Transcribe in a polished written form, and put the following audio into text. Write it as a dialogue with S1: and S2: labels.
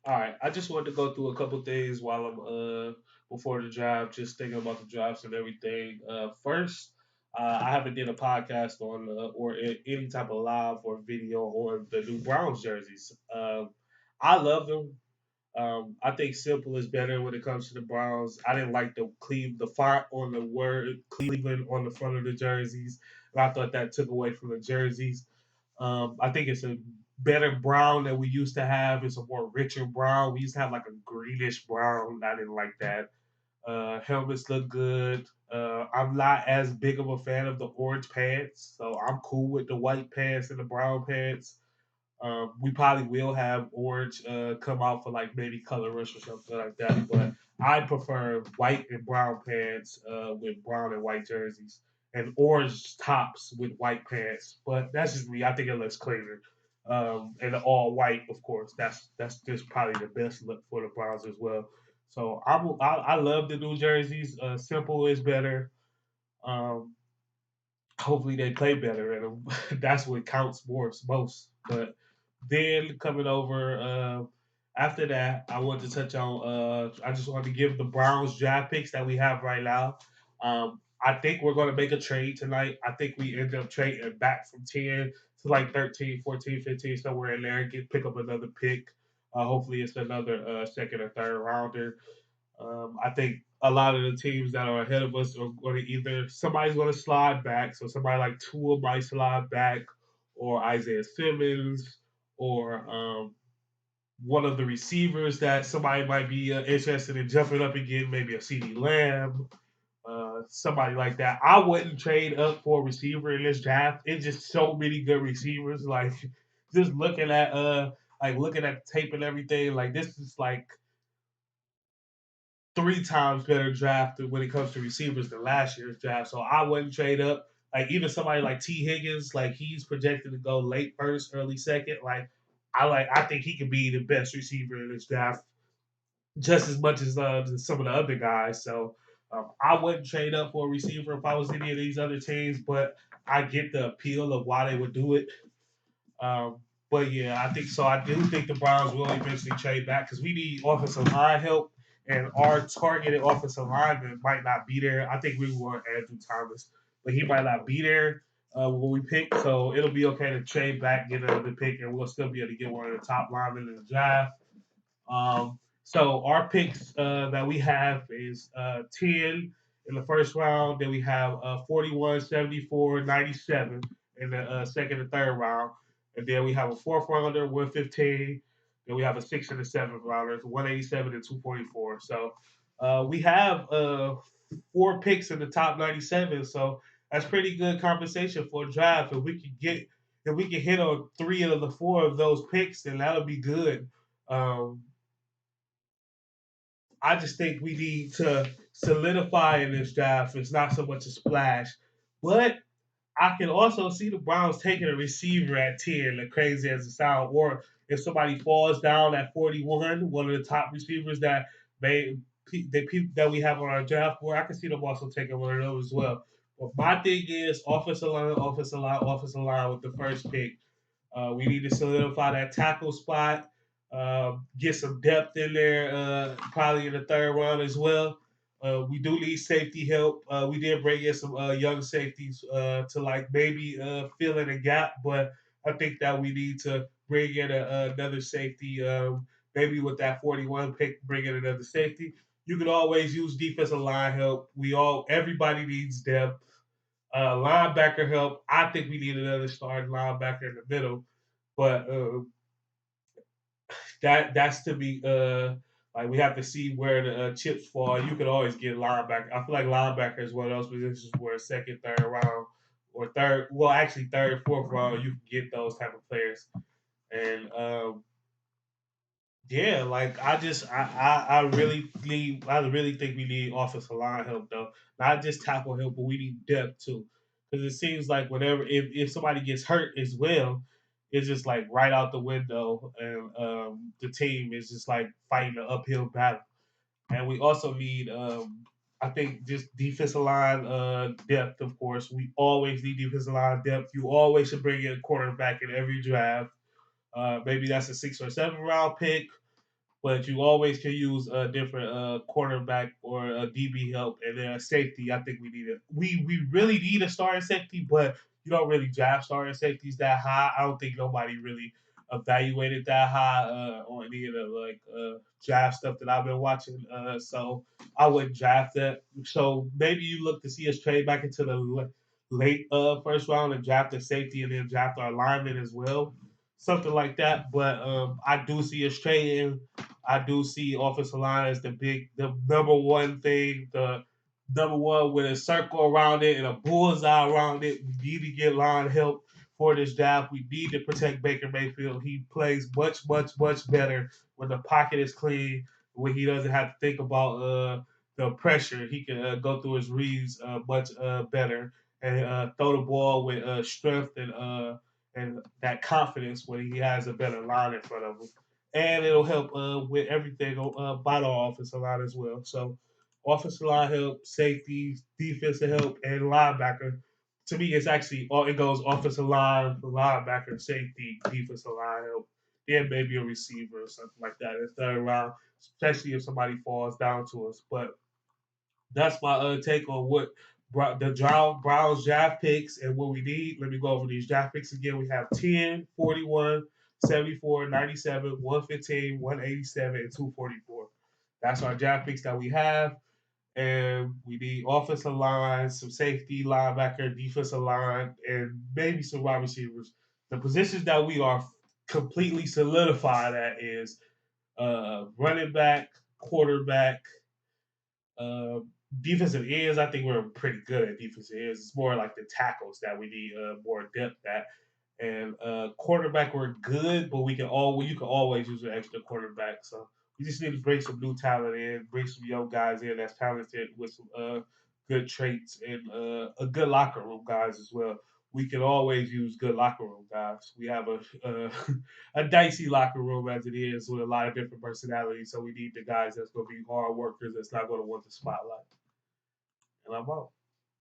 S1: All right, I just wanted to go through a couple things while I'm before the draft, just thinking about the drafts and everything. First, I haven't did a podcast on or any type of live or video on the new Browns jerseys. I love them. I think simple is better when it comes to the Browns. I didn't like the font on the word Cleveland on the front of the jerseys, and I thought that took away from the jerseys. I think it's a better brown than we used to have. It's a more richer brown. We used to have like a greenish brown. I didn't like that. Helmets look good. I'm not as big of a fan of the orange pants, so I'm cool with the white pants and the brown pants. We probably will have orange come out for like maybe color rush or something like that, but I prefer white and brown pants with brown and white jerseys and orange tops with white pants. But that's just me. I think it looks cleaner. And all white, of course. That's just probably the best look for the Browns as well. So I love the new jerseys. Simple is better. Um, Hopefully they play better, and that's what counts most. But then coming over after that, I want to touch on. I just want to give the Browns draft picks that we have right now. I think we're going to make a trade tonight. I think we end up trading back from 10 to like 13, 14, 15, somewhere in there. Pick up another pick. Hopefully, it's another second or third rounder. I think a lot of the teams that are ahead of us are going to either somebody's going to slide back, so somebody like Tua might slide back, or Isaiah Simmons, or one of the receivers that somebody might be interested in jumping up again, maybe a CD Lamb, somebody like that. I wouldn't trade up for a receiver in this draft. It's just so many good receivers. Like just looking at the tape and everything. Like this is like three times better drafted when it comes to receivers than last year's draft. So I wouldn't trade up. Like even somebody like T Higgins, like he's projected to go late first, early second. I think he could be the best receiver in this draft just as much as some of the other guys. So I wouldn't trade up for a receiver if I was any of these other teams, but I get the appeal of why they would do it. Um, but yeah, I think so. I do think the Browns will eventually trade back because we need offensive line help, and our targeted offensive lineman might not be there. I think we want Andrew Thomas, but he might not be there when we pick. So it'll be okay to trade back, get another pick, and we'll still be able to get one of the top linemen in the draft. So our picks that we have is 10 in the first round. Then we have 41, 74, 97 in the second and third round. And then we have a fourth rounder, 115. Then we have a sixth and a seventh rounder, 187 and 244. So we have four picks in the top 97. So that's pretty good compensation for a draft. If we can hit on three of the four of those picks, then that'll be good. Um, I just think we need to solidify in this draft. It's not so much a splash, but I can also see the Browns taking a receiver at 10, as crazy as it sounds, or if somebody falls down at 41, one of the top receivers may that we have on our draft board, I can see them also taking one of those as well. But my thing is offensive line, offensive line, offensive line with the first pick. We need to solidify that tackle spot, get some depth in there, probably in the third round as well. We do need safety help. We did bring in some young safeties to like maybe fill in a gap, but I think that we need to bring in another safety. Maybe with that 41 pick, bring in another safety. You can always use defensive line help. Everybody needs depth. Linebacker help. I think we need another starting linebacker in the middle, but that's to be like we have to see where the chips fall. You could always get linebacker. I feel like linebacker is one of those positions where second, third round, or third, well, actually third, fourth round, you can get those type of players. And yeah, like I really think we need offensive line help though, not just tackle help, but we need depth too. Because it seems like whenever if somebody gets hurt as well, it's just like right out the window, and the team is just like fighting an uphill battle. And we also need, I think, just defensive line depth. Of course, we always need defensive line depth. You always should bring in a quarterback in every draft. Maybe that's a 6 or 7 round pick, but you always can use a different cornerback or a DB help, and then a safety. I think we need it. We really need a starting safety, but you don't really draft starting safeties that high. I don't think nobody really evaluated that high on any of the draft stuff that I've been watching. So I wouldn't draft that. So maybe you look to see us trade back into the late first round and draft a safety, and then draft our lineman as well, something like that. But I do see us trading. I do see offensive line as the number one thing, the number one with a circle around it and a bullseye around it. We need to get line help for this draft. We need to protect Baker Mayfield. He plays much, much, much better when the pocket is clean, when he doesn't have to think about the pressure. He can go through his reads much better and throw the ball with strength and that confidence when he has a better line in front of him. And it'll help with everything by the offensive line as well. So, offensive line help, safety, defensive help, and linebacker. To me, it's actually all it goes offensive line, linebacker, safety, defensive line help, then maybe a receiver or something like that in the third round, especially if somebody falls down to us. But that's my take on what the Browns draft picks and what we need. Let me go over these draft picks again. We have 10, 41, 74, 97, 115, 187, and 244. That's our draft picks that we have. And we need offensive line, some safety, linebacker, defensive line, and maybe some wide receivers. The positions that we are completely solidified at is running back, quarterback, uh, defensive ends. I think we're pretty good at defensive ends. It's more like the tackles that we need more depth at. And quarterback, we're good, but we can all you can always use an extra quarterback. So we just need to bring some new talent in, bring some young guys in that's talented with some good traits and a good locker room guys as well. We can always use good locker room guys. We have a dicey locker room as it is with a lot of different personalities. So we need the guys that's going to be hard workers that's not going to want the spotlight. And I'm out.